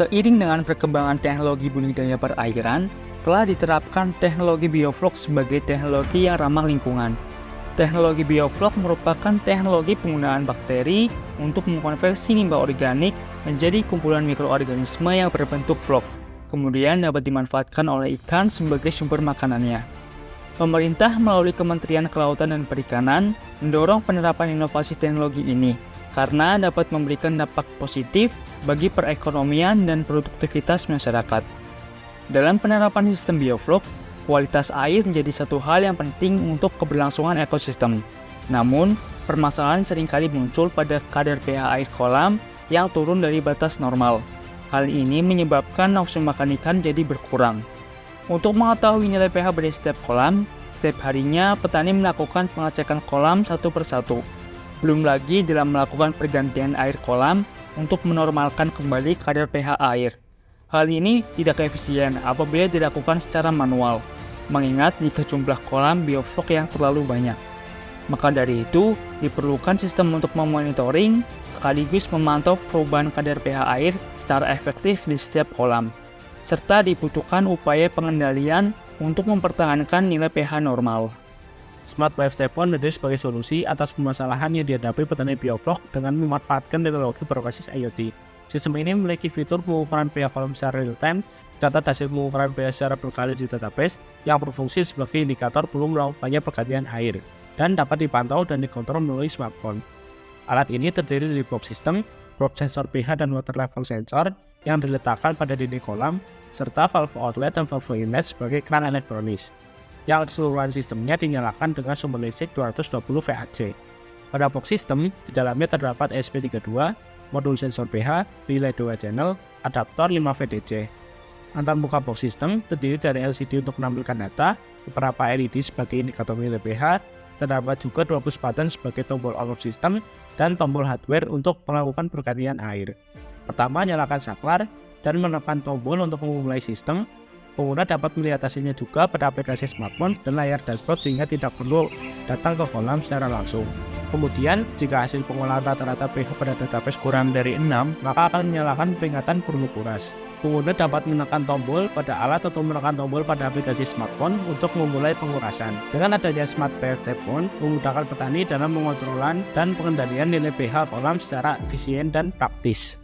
Seiring dengan perkembangan teknologi budidaya perairan, telah diterapkan teknologi bioflok sebagai teknologi yang ramah lingkungan. Teknologi bioflok merupakan teknologi penggunaan bakteri untuk mengkonversi limbah organik menjadi kumpulan mikroorganisme yang berbentuk vlog, kemudian dapat dimanfaatkan oleh ikan sebagai sumber makanannya. Pemerintah melalui Kementerian Kelautan dan Perikanan mendorong penerapan inovasi teknologi ini karena dapat memberikan dampak positif bagi perekonomian dan produktivitas masyarakat. Dalam penerapan sistem bioflok, kualitas air menjadi satu hal yang penting untuk keberlangsungan ekosistem. Namun, permasalahan seringkali muncul pada kadar pH air kolam yang turun dari batas normal. Hal ini menyebabkan nafsu makan ikan jadi berkurang. Untuk mengetahui nilai pH dari setiap kolam, setiap harinya petani melakukan pengecekan kolam satu persatu. Belum lagi dalam melakukan pergantian air kolam untuk menormalkan kembali kadar pH air. Hal ini tidak efisien apabila dilakukan secara manual, mengingat jika jumlah kolam bioflok yang terlalu banyak. Maka dari itu, diperlukan sistem untuk memonitoring sekaligus memantau perubahan kadar pH air secara efektif di setiap kolam, serta dibutuhkan upaya pengendalian untuk mempertahankan nilai pH normal. Smart BFT Pond hadir sebagai solusi atas permasalahan yang dihadapi petani bioflok dengan memanfaatkan teknologi berbasis IoT. Sistem ini memiliki fitur pengukuran pH kolam secara real-time, catat hasil pengukuran pH secara berkali di database yang berfungsi sebagai indikator belum melakukannya pergantian air, dan dapat dipantau dan dikontrol melalui smartphone. Alat ini terdiri dari probe system, probe sensor pH dan water level sensor yang diletakkan pada dinding kolam, serta valve outlet dan valve inlet sebagai keran elektronis, yang keseluruhan sistemnya dinyalakan dengan sumber listrik 220 VAC. Pada box system, di dalamnya terdapat ESP32, modul sensor pH, relay 2 channel, adaptor 5 VDC. Antar muka box system terdiri dari LCD untuk menampilkan data, beberapa LED sebagai indikator nilai pH, terdapat juga 2 push button sebagai tombol on-off system, dan tombol hardware untuk melakukan pergantian air. Pertama, nyalakan saklar dan menekan tombol untuk memulai sistem. Pengguna dapat melihat hasilnya juga pada aplikasi smartphone dan layar dashboard sehingga tidak perlu datang ke kolam secara langsung. Kemudian, jika hasil pengolahan rata-rata pH pada database kurang dari 6, maka akan menyalakan peringatan perlu kuras. Pengguna dapat menekan tombol pada alat atau menekan tombol pada aplikasi smartphone untuk memulai pengurasan. Dengan adanya Smart BFT Pond, memudahkan petani dalam mengontrolan dan pengendalian nilai pH kolam secara efisien dan praktis.